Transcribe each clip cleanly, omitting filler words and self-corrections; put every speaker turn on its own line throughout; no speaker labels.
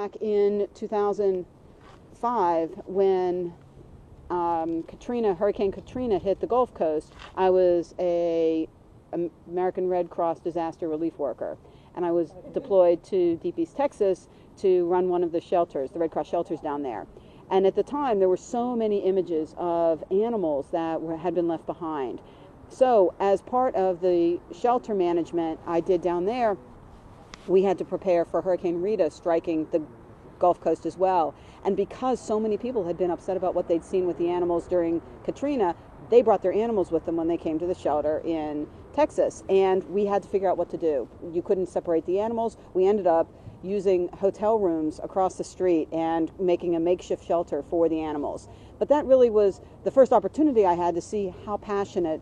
back in 2005 when Hurricane Katrina hit the Gulf Coast. I was a American Red Cross disaster relief worker, and I was deployed to Deep East Texas to run one of the shelters, the Red Cross shelters down there. And at the time, there were so many images of animals that had been left behind. So as part of the shelter management I did down there, we had to prepare for Hurricane Rita striking the Gulf Coast as well. And because so many people had been upset about what they'd seen with the animals during Katrina, they brought their animals with them when they came to the shelter in Texas. And we had to figure out what to do. You couldn't separate the animals. We ended up using hotel rooms across the street and making a makeshift shelter for the animals. But that really was the first opportunity I had to see how passionate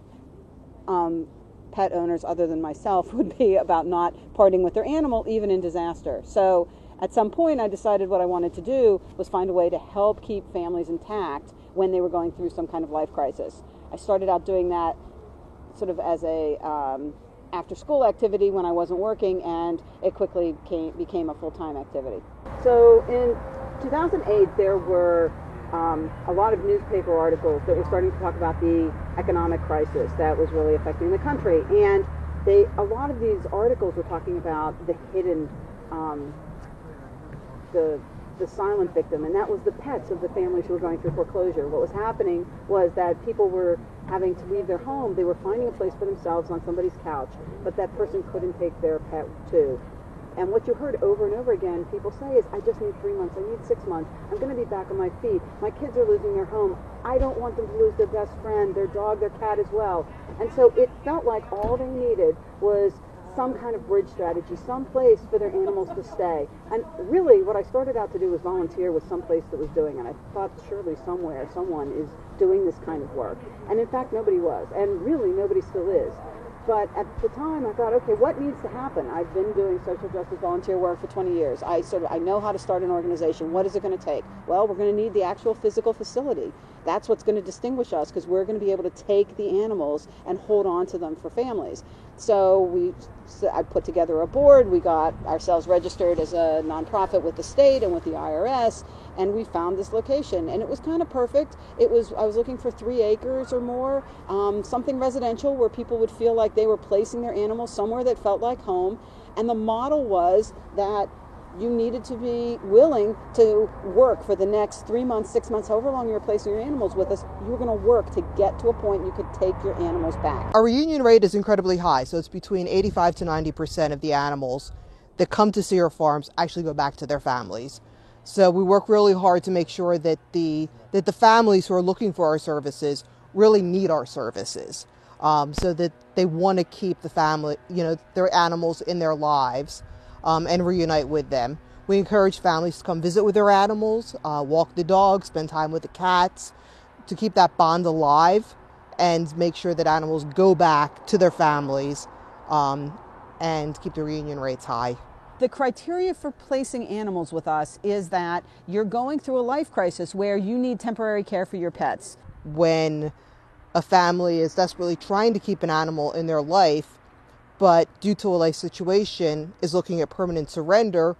pet owners other than myself would be about not parting with their animal even in disaster. So at some point I decided what I wanted to do was find a way to help keep families intact when they were going through some kind of life crisis. I started out doing that sort of as a after-school activity when I wasn't working, and it quickly became a full-time activity. So in 2008 there were a lot of newspaper articles that were starting to talk about the economic crisis that was really affecting the country, and a lot of these articles were talking about the hidden, the silent victim, and that was the pets of the families who were going through foreclosure. What was happening was that people were having to leave their home. They were finding a place for themselves on somebody's couch, but that person couldn't take their pet too. And what you heard over and over again people say is, I just need 3 months, I need 6 months, I'm going to be back on my feet, my kids are losing their home, I don't want them to lose their best friend, their dog, their cat as well. And so it felt like all they needed was some kind of bridge strategy, some place for their animals to stay. And really what I started out to do was volunteer with some place that was doing it. I thought surely somewhere someone is doing this kind of work. And in fact nobody was, and really nobody still is. But at the time I thought, okay, what needs to happen? I've been doing social justice volunteer work for 20 years. I know how to start an organization. What is it going to take? Well, we're going to need the actual physical facility. That's what's going to distinguish us, because we're going to be able to take the animals and hold on to them for families. So I put together a board. We got ourselves registered as a nonprofit with the state and with the IRS, and we found this location, and it was kind of perfect. I was looking for 3 acres or more, something residential where people would feel like they were placing their animals somewhere that felt like home. And the model was that you needed to be willing to work for the next 3 months, 6 months, however long you were placing your animals with us. You were going to work to get to a point you could take your animals back.
Our reunion rate is incredibly high, so it's between 85 to 90% of the animals that come to see our farms actually go back to their families. So we work really hard to make sure that the families who are looking for our services really need our services, so that they want to keep the family, their animals in their lives, and reunite with them. We encourage families to come visit with their animals, walk the dogs, spend time with the cats, to keep that bond alive and make sure that animals go back to their families, and keep the reunion rates high.
The criteria for placing animals with us is that you're going through a life crisis where you need temporary care for your pets.
When a family is desperately trying to keep an animal in their life, but due to a life situation is looking at permanent surrender,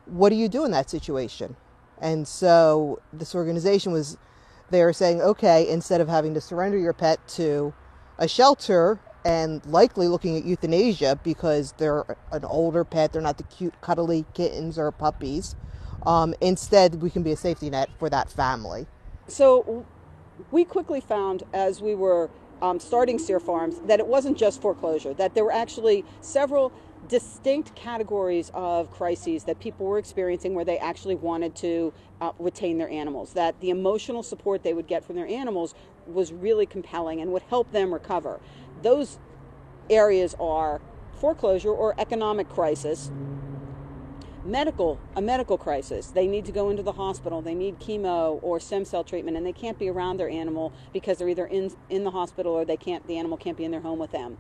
what do you do in that situation? And so this organization was there saying, okay, instead of having to surrender your pet to a shelter and likely looking at euthanasia because they're an older pet, they're not the cute cuddly kittens or puppies, instead we can be a safety net for that family.
So we quickly found, as we were starting Steer Farms, that it wasn't just foreclosure, that there were actually several distinct categories of crises that people were experiencing where they actually wanted to retain their animals, that the emotional support they would get from their animals was really compelling and would help them recover. Those areas are foreclosure or economic crisis, a medical crisis. They need to go into the hospital, they need chemo or stem cell treatment, and they can't be around their animal because they're either in the hospital or the animal can't be in their home with them.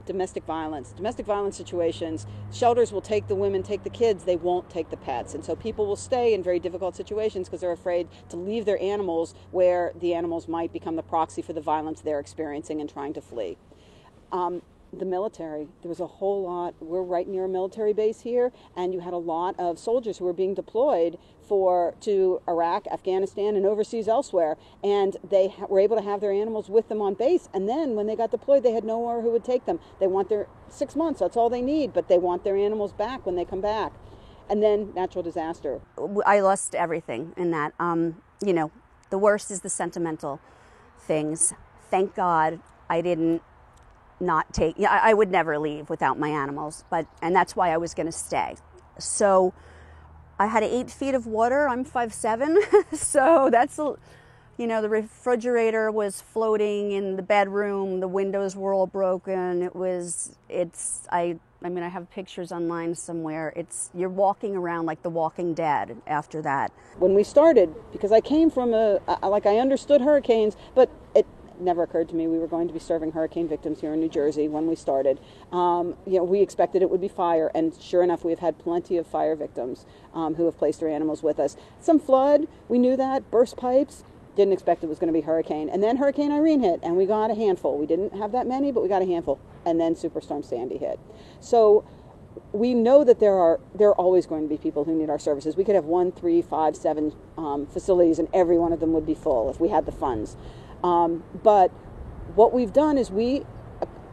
Domestic violence situations, shelters will take the women, take the kids, they won't take the pets. And so people will stay in very difficult situations because they're afraid to leave their animals where the animals might become the proxy for the violence they're experiencing and trying to flee. The military. There was a whole lot. We're right near a military base here, and you had a lot of soldiers who were being deployed to Iraq, Afghanistan, and overseas elsewhere, and they were able to have their animals with them on base. And then when they got deployed, they had nowhere who would take them. They want their 6 months. That's all they need, but they want their animals back when they come back. And then natural disaster.
I lost everything in that. You know, the worst is the sentimental things. Thank God I didn't not take, I would never leave without my animals, and that's why I was going to stay. So I had 8 feet of water. I'm 5'7", so that's, you know, the refrigerator was floating in the bedroom. The windows were all broken. I mean, I have pictures online somewhere. You're walking around like the Walking Dead after that.
When we started, because I came from I understood hurricanes, but it never occurred to me we were going to be serving hurricane victims here in New Jersey when we started. You know, we expected it would be fire, and sure enough, we've had plenty of fire victims who have placed their animals with us. Some flood, we knew that, burst pipes, didn't expect it was going to be hurricane. And then Hurricane Irene hit, and we got a handful. We didn't have that many, but we got a handful. And then Superstorm Sandy hit. So we know that there are always going to be people who need our services. We could have 1, 3, 5, 7 facilities, and every one of them would be full if we had the funds. But what we've done is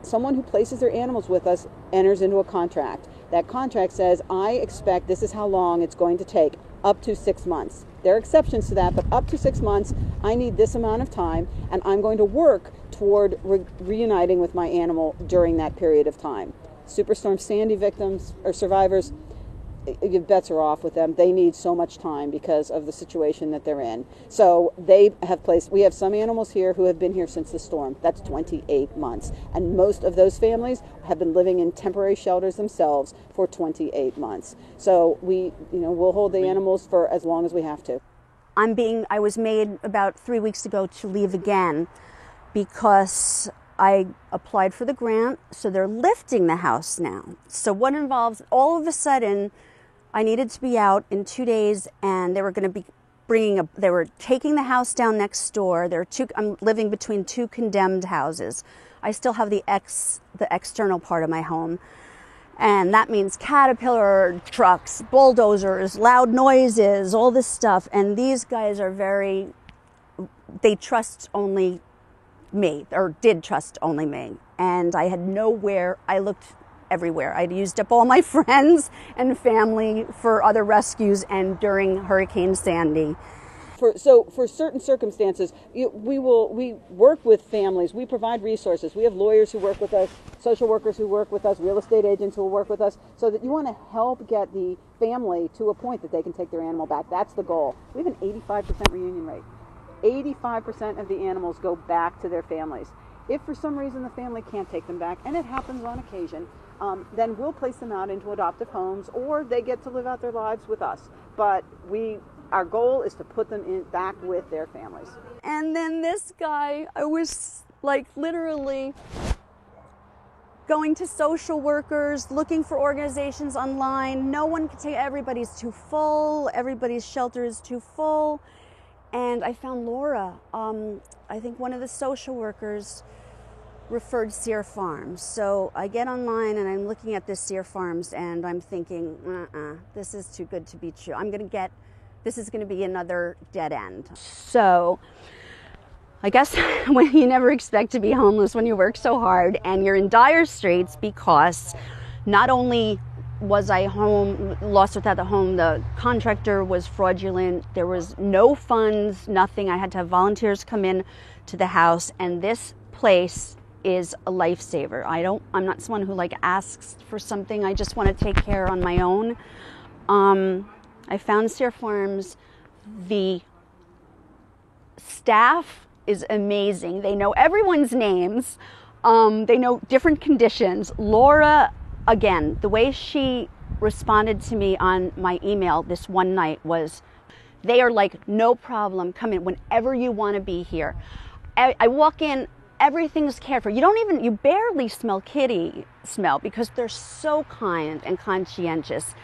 someone who places their animals with us enters into a contract. That contract says, I expect this is how long it's going to take, up to 6 months. There are exceptions to that, but up to 6 months, I need this amount of time, and I'm going to work toward reuniting with my animal during that period of time. Superstorm Sandy victims or survivors, your bets are off with them. They need so much time because of the situation that they're in. So we have some animals here who have been here since the storm. That's 28 months. And most of those families have been living in temporary shelters themselves for 28 months. So we'll hold the animals for as long as we have to.
I was made about 3 weeks ago to leave again because I applied for the grant, so they're lifting the house now. So what involves, all of a sudden, I needed to be out in 2 days, and they were going to be they were taking the house down next door. I'm living between 2 condemned houses. I still have the external part of my home. And that means Caterpillar trucks, bulldozers, loud noises, all this stuff. And these guys are they trust only me, or did trust only me. And I had nowhere, I looked everywhere. I'd used up all my friends and family for other rescues and during Hurricane Sandy.
For certain circumstances, we work with families. We provide resources. We have lawyers who work with us, social workers who work with us, real estate agents who will work with us, so that you want to help get the family to a point that they can take their animal back. That's the goal. We have an 85% reunion rate. 85% of the animals go back to their families. If for some reason the family can't take them back, and it happens on occasion, then we'll place them out into adoptive homes, or they get to live out their lives with us. But our goal is to put them back with their families.
And then this guy, I was like literally going to social workers, looking for organizations online. No one can take, everybody's too full, everybody's shelter is too full. And I found Laura. I think one of the social workers referred Sear Farms. So I get online and I'm looking at this Sear Farms and I'm thinking, this is too good to be true. This is going to be another dead end. So I guess when you never expect to be homeless when you work so hard, and you're in dire straits because not only was I lost without the home, the contractor was fraudulent, there was no funds, nothing. I had to have volunteers come in to the house, and this place is a lifesaver. I'm not someone who asks for something. I just want to take care on my own. I found Sear Farms. The staff is amazing. They know everyone's names. They know different conditions. Laura, again, the way she responded to me on my email this one night was, they are like, no problem, come in whenever you want to be here. I walk in, everything's cared for. You barely smell kitty smell because they're so kind and conscientious.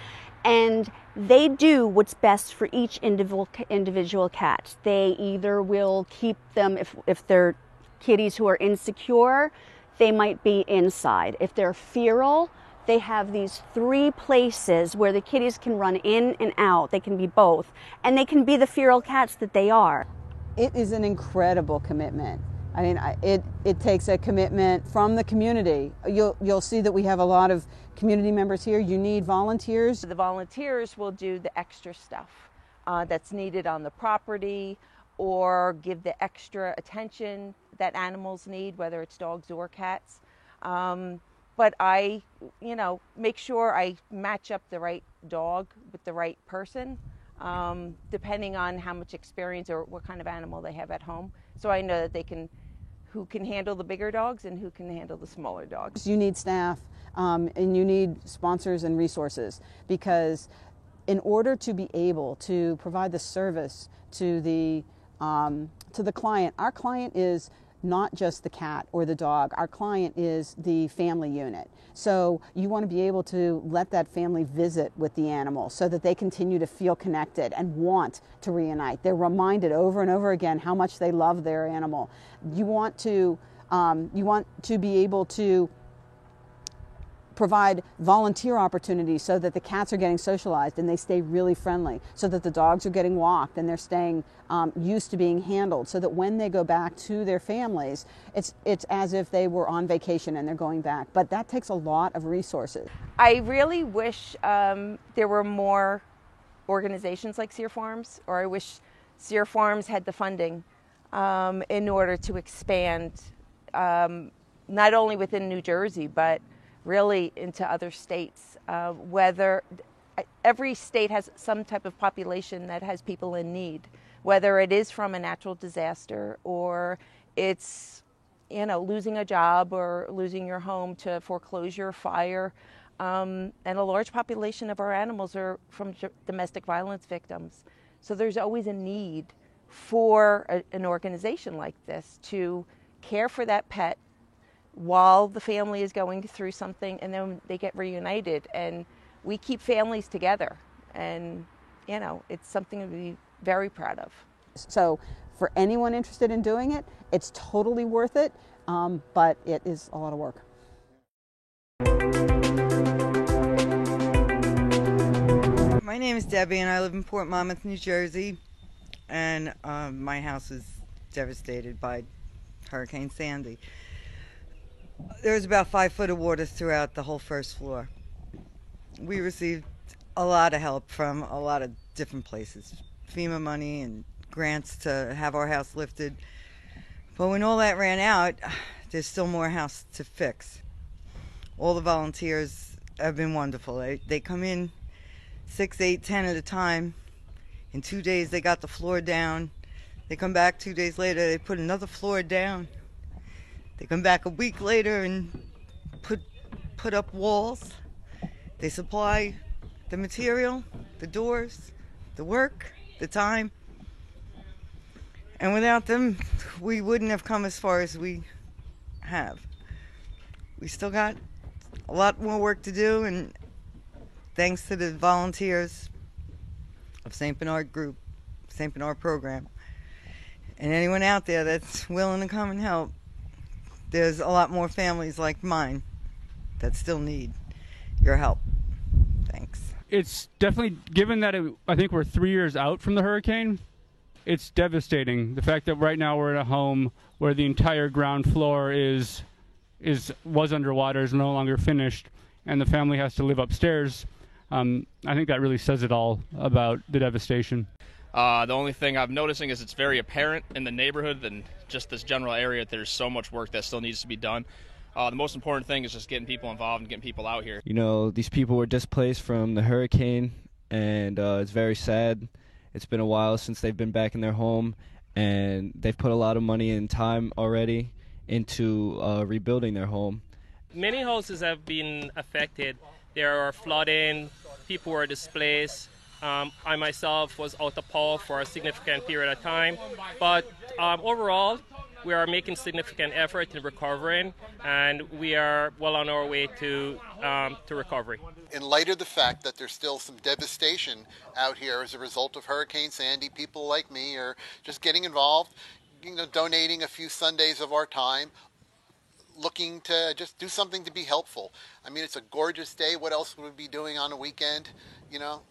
And they do what's best for each individual cat. They either will keep them, if they're kitties who are insecure, they might be inside. If they're feral, they have these 3 places where the kitties can run in and out. They can be both, and they can be the feral cats that they are.
It is an incredible commitment. I mean, it takes a commitment from the community. You'll see that we have a lot of community members here. You need volunteers.
The volunteers will do the extra stuff that's needed on the property, or give the extra attention that animals need, whether it's dogs or cats. But I, make sure I match up the right dog with the right person, depending on how much experience or what kind of animal they have at home. So I know that who can handle the bigger dogs and who can handle the smaller dogs.
You need staff, and you need sponsors and resources, because in order to be able to provide the service to the client, our client is not just the cat or the dog. Our client is the family unit. So you want to be able to let that family visit with the animal so that they continue to feel connected and want to reunite. They're reminded over and over again how much they love their animal. You want to be able to provide volunteer opportunities so that the cats are getting socialized and they stay really friendly, so that the dogs are getting walked and they're staying used to being handled, so that when they go back to their families, it's as if they were on vacation and they're going back. But that takes a lot of resources.
I really wish there were more organizations like Sear Farms, or I wish Sear Farms had the funding in order to expand, not only within New Jersey, but really into other states. Whether every state has some type of population that has people in need, whether it is from a natural disaster or it's losing a job or losing your home to foreclosure, fire, and a large population of our animals are from domestic violence victims. So there's always a need for an organization like this to care for that pet while the family is going through something, and then they get reunited, and we keep families together, and it's something to be very proud of.
So for anyone interested in doing it, it's totally worth it, but it is a lot of work.
My name is Debbie and I live in Port Monmouth, New Jersey, and my house was devastated by Hurricane Sandy. There was about 5 foot of water throughout the whole first floor. We received a lot of help from a lot of different places, FEMA money and grants to have our house lifted. But when all that ran out, there's still more house to fix. All the volunteers have been wonderful. They come in 6, 8, 10 at a time. In 2 days they got the floor down. They come back 2 days later, they put another floor down. They come back a week later and put up walls. They supply the material, the doors, the work, the time. And without them, we wouldn't have come as far as we have. We still got a lot more work to do, and thanks to the volunteers of St. Bernard Group, St. Bernard Program, and anyone out there that's willing to come and help, there's a lot more families like mine that still need your help. Thanks.
It's definitely, given that I think we're 3 years out from the hurricane, it's devastating. The fact that right now we're in a home where the entire ground floor was underwater, is no longer finished, and the family has to live upstairs. I think that really says it all about the devastation.
The only thing I'm noticing is it's very apparent in the neighborhood and just this general area that there's so much work that still needs to be done. The most important thing is just getting people involved and getting people out here.
These people were displaced from the hurricane, and it's very sad. It's been a while since they've been back in their home, and they've put a lot of money and time already into rebuilding their home.
Many houses have been affected. There are flooding, people were displaced. I myself was out of power for a significant period of time, but overall we are making significant effort in recovering, and we are well on our way to recovery.
In light of the fact that there's still some devastation out here as a result of Hurricane Sandy, people like me are just getting involved, donating a few Sundays of our time, looking to just do something to be helpful. I mean, it's a gorgeous day. What else would we be doing on a weekend, you know?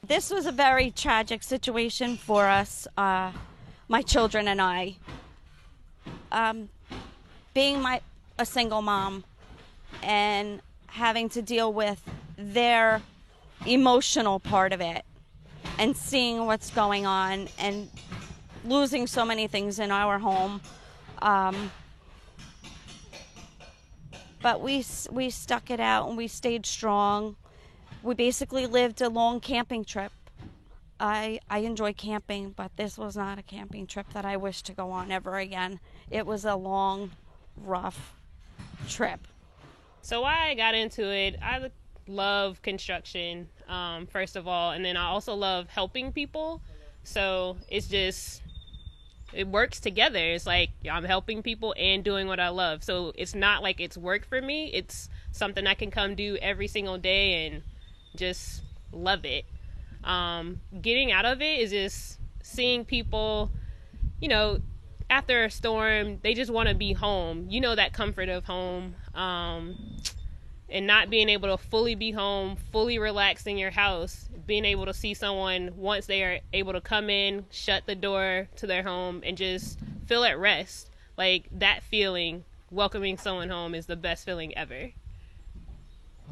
This was a very tragic situation for us, my children and I. Being a single mom and having to deal with their emotional part of it and seeing what's going on and losing so many things in our home. But we stuck it out and we stayed strong. We basically lived a long camping trip. I enjoy camping, but this was not a camping trip that I wish to go on ever again. It was a long, rough trip.
So why I got into it, I love construction, first of all, and then I also love helping people. So it's just, it works together. It's like I'm helping people and doing what I love. So it's not like it's work for me. It's something I can come do every single day and just love it. Getting out of it is just seeing people, you know, after a storm, they just want to be home. You know, that comfort of home, and not being able to fully be home, fully relax in your house, being able to see someone once they are able to come in, shut the door to their home and just feel at rest. Like that feeling, welcoming someone home, is the best feeling ever.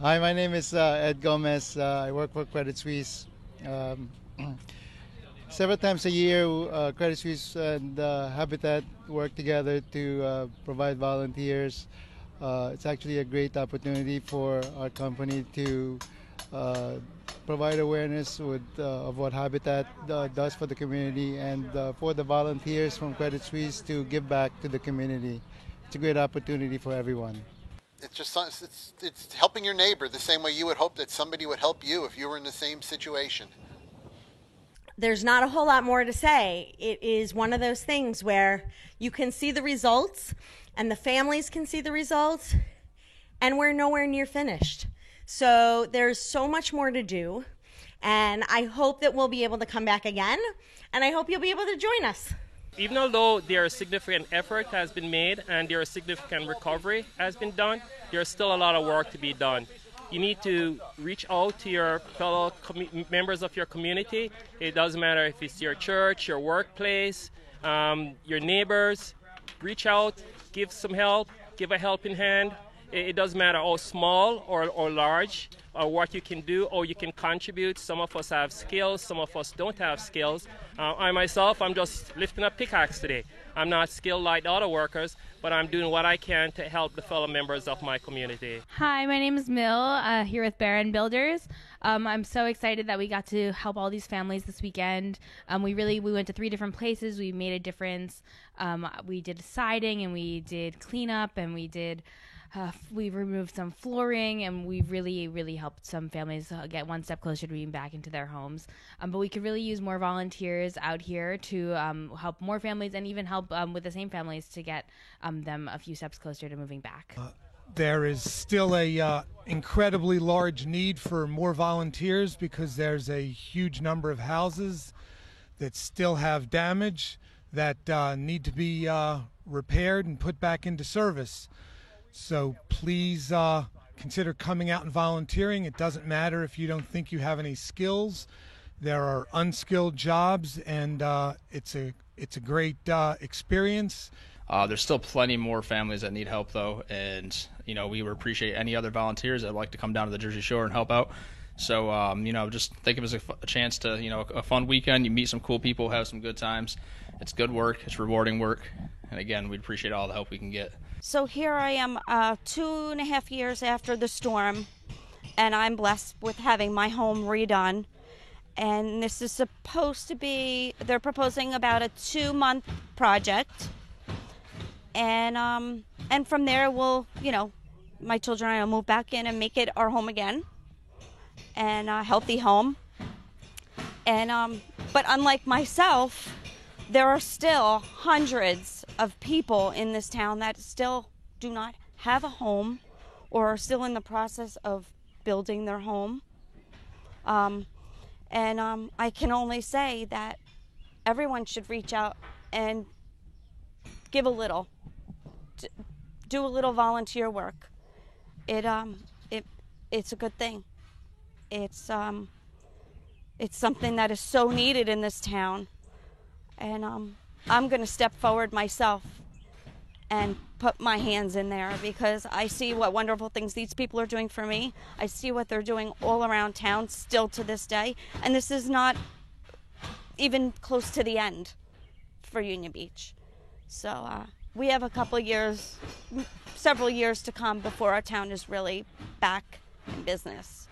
Hi, my name is Ed Gomez. I work for Credit Suisse. Several times a year, Credit Suisse and Habitat work together to provide volunteers. It's actually a great opportunity for our company to provide awareness of what Habitat does for the community, and for the volunteers from Credit Suisse to give back to the community. It's a great opportunity for everyone.
It's just it's helping your neighbor the same way you would hope that somebody would help you if you were in the same situation.
There's not a whole lot more to say. It is one of those things where you can see the results and the families can see the results, and we're nowhere near finished. So there's so much more to do, and I hope that we'll be able to come back again, and I hope you'll be able to join us.
Even although there is significant effort has been made and there is significant recovery has been done, there's still a lot of work to be done. You need to reach out to your fellow members of your community. It doesn't matter if it's your church, your workplace, your neighbors. Reach out, give some help, give a helping hand. It doesn't matter how small or large or what you can do or you can contribute. Some of us have skills, some of us don't have skills. I myself, I'm just lifting a pickaxe today. I'm not skilled like the other workers, but I'm doing what I can to help the fellow members of my community.
Hi, my name is Mill, here with Barron Builders. I'm so excited that we got to help all these families this weekend. We went to 3 different places. We made a difference. We did siding and we did cleanup and we removed some flooring, and we really helped some families get one step closer to being back into their homes. But we could really use more volunteers out here to help more families and even help with the same families to get them a few steps closer to moving back.
There is still a incredibly large need for more volunteers because there's a huge number of houses that still have damage that need to be repaired and put back into service. So please consider coming out and volunteering. It doesn't matter if you don't think you have any skills. There are unskilled jobs, and it's a great experience.
There's still plenty more families that need help, though, and we would appreciate any other volunteers that would like to come down to the Jersey Shore and help out. So just think of it as a chance to a fun weekend. You meet some cool people, have some good times. It's good work. It's rewarding work, and again, we'd appreciate all the help we can get.
So here I am 2.5 years after the storm, and I'm blessed with having my home redone. And this is supposed to be, they're proposing about a 2-month project. And from there we'll, my children and I will move back in and make it our home again. And a healthy home. And but unlike myself, there are still hundreds of people in this town that still do not have a home or are still in the process of building their home. I can only say that everyone should reach out and give a little. do a little volunteer work. It's a good thing. It's something that is so needed in this town, and I'm going to step forward myself and put my hands in there, because I see what wonderful things these people are doing for me. I see what they're doing all around town still to this day, and this is not even close to the end for Union Beach. So we have a couple of years, several years to come before our town is really back in business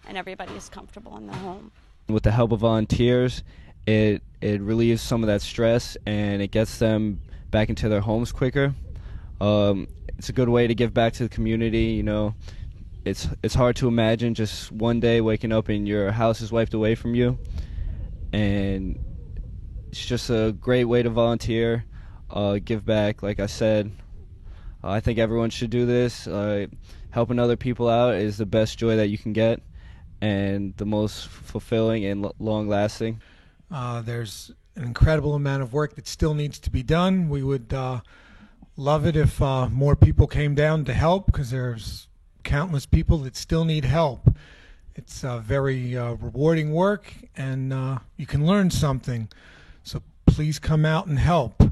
and everybody is comfortable in their home.
With the help of volunteers, it relieves some of that stress and it gets them back into their homes quicker. It's a good way to give back to the community. You know, it's hard to imagine just one day waking up and your house is wiped away from you, and it's just a great way to volunteer, give back. Like I said, I think everyone should do this. Helping other people out is the best joy that you can get, and the most fulfilling and long-lasting.
There's an incredible amount of work that still needs to be done. We would love it if more people came down to help, because there's countless people that still need help. It's very rewarding work, and you can learn something. So please come out and help,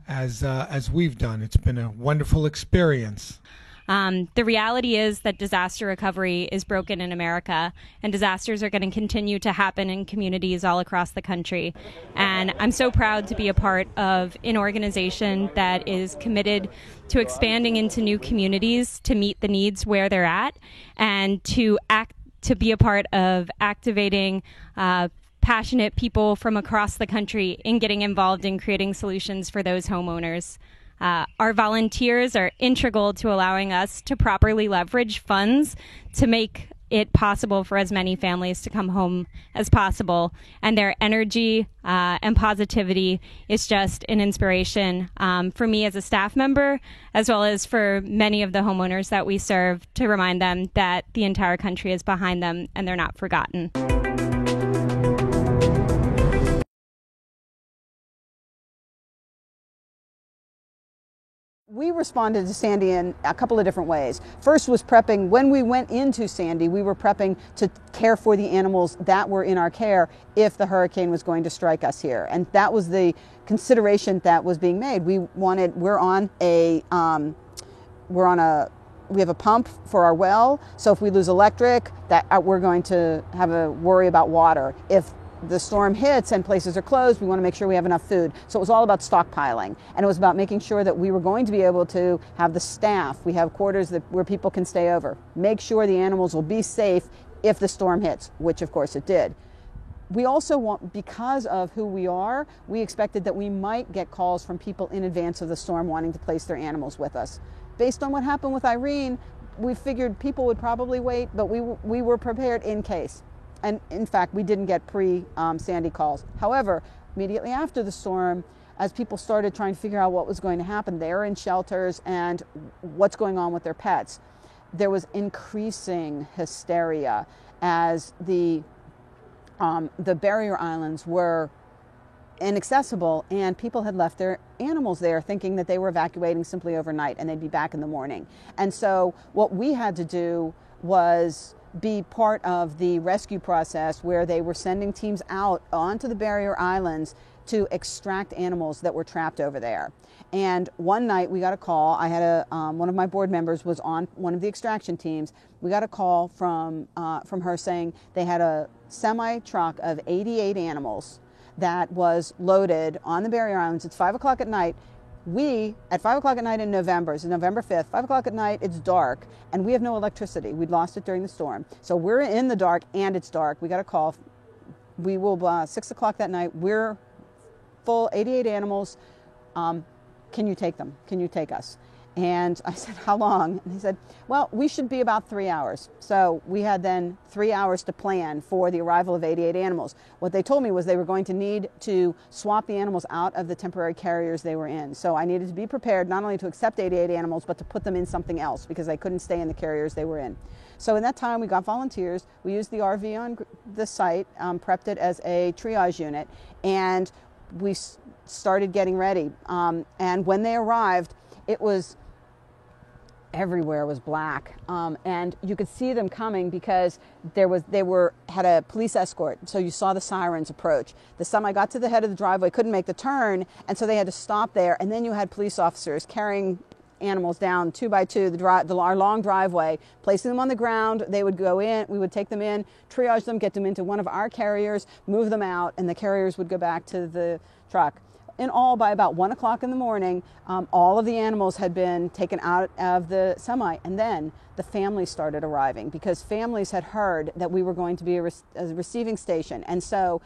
as we've done. It's been a wonderful experience.
The reality is that disaster recovery is broken in America, and disasters are going to continue to happen in communities all across the country. And I'm so proud to be a part of an organization that is committed to expanding into new communities to meet the needs where they're at, and to be a part of activating passionate people from across the country in getting involved in creating solutions for those homeowners. Our volunteers are integral to allowing us to properly leverage funds to make it possible for as many families to come home as possible. And their energy and positivity is just an inspiration for me as a staff member, as well as for many of the homeowners that we serve, to remind them that the entire country is behind them and they're not forgotten.
We responded to Sandy in a couple of different ways. First was prepping. When we went into Sandy, we were prepping to care for the animals that were in our care if the hurricane was going to strike us here. And that was the consideration that was being made. We have a pump for our well, so if we lose electric, we're going to have a worry about water. If the storm hits and places are closed, we want to make sure we have enough food. So it was all about stockpiling, and it was about making sure that we were going to be able to have the staff. We have quarters where people can stay over. Make sure the animals will be safe if the storm hits, which of course it did. We also want, because of who we are, we expected that we might get calls from people in advance of the storm wanting to place their animals with us. Based on what happened with Irene, we figured people would probably wait, but we were prepared in case. And in fact, we didn't get pre-Sandy calls. However, immediately after the storm, as people started trying to figure out what was going to happen, they're in shelters and what's going on with their pets, there was increasing hysteria as the barrier islands were inaccessible, and people had left their animals there thinking that they were evacuating simply overnight and they'd be back in the morning. And so what we had to do was be part of the rescue process, where they were sending teams out onto the barrier islands to extract animals that were trapped over there. And one night we got a call. I had one of my board members was on one of the extraction teams. We got a call from her saying they had a semi-truck of 88 animals that was loaded on the barrier islands. It's 5 o'clock at night. At 5 o'clock at night in November, it's November 5th, 5 o'clock at night, it's dark, and we have no electricity. We'd lost it during the storm. So we're in the dark, and it's dark. We got a call. We will, 6 o'clock that night, we're full, 88 animals. Can you take them? Can you take us? And I said, how long? And he said, well, we should be about 3 hours. So we had then 3 hours to plan for the arrival of 88 animals. What they told me was they were going to need to swap the animals out of the temporary carriers they were in. So I needed to be prepared not only to accept 88 animals, but to put them in something else, because they couldn't stay in the carriers they were in. So in that time, we got volunteers. We used the RV on the site, prepped it as a triage unit, and we started getting ready. And when they arrived, it was everywhere was black, and you could see them coming because they had a police escort. So you saw the sirens approach. The semi got to the head of the driveway, couldn't make the turn, and so they had to stop there. And then you had police officers carrying animals down 2 by 2 our long driveway, placing them on the ground. They would go in, we would take them in, triage them, get them into one of our carriers, move them out, and the carriers would go back to the truck. In all, by about 1 o'clock in the morning, all of the animals had been taken out of the semi, and then the families started arriving because families had heard that we were going to be a receiving station, and so.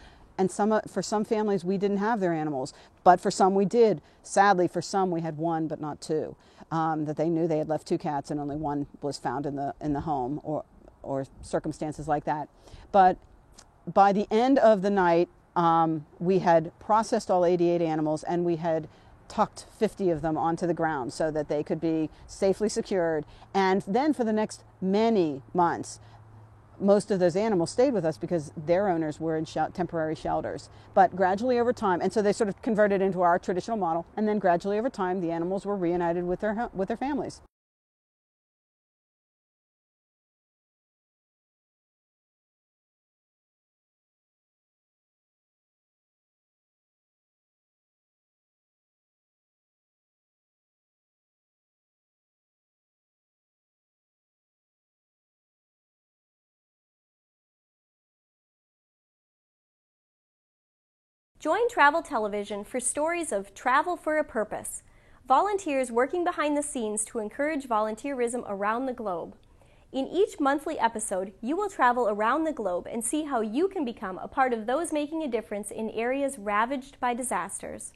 For some families, we didn't have their animals, but for some we did. Sadly, for some we had 1, but not 2. That they knew they had left 2 cats and only 1 was found in the home, or circumstances like that. But by the end of the night, we had processed all 88 animals, and we had tucked 50 of them onto the ground so that they could be safely secured. And then for the next many months, most of those animals stayed with us because their owners were in temporary shelters. But gradually over time, and so they sort of converted into our traditional model, and then gradually over time, the animals were reunited with their families.
Join Travel Television for stories of travel for a purpose. Volunteers working behind the scenes to encourage volunteerism around the globe. In each monthly episode, you will travel around the globe and see how you can become a part of those making a difference in areas ravaged by disasters.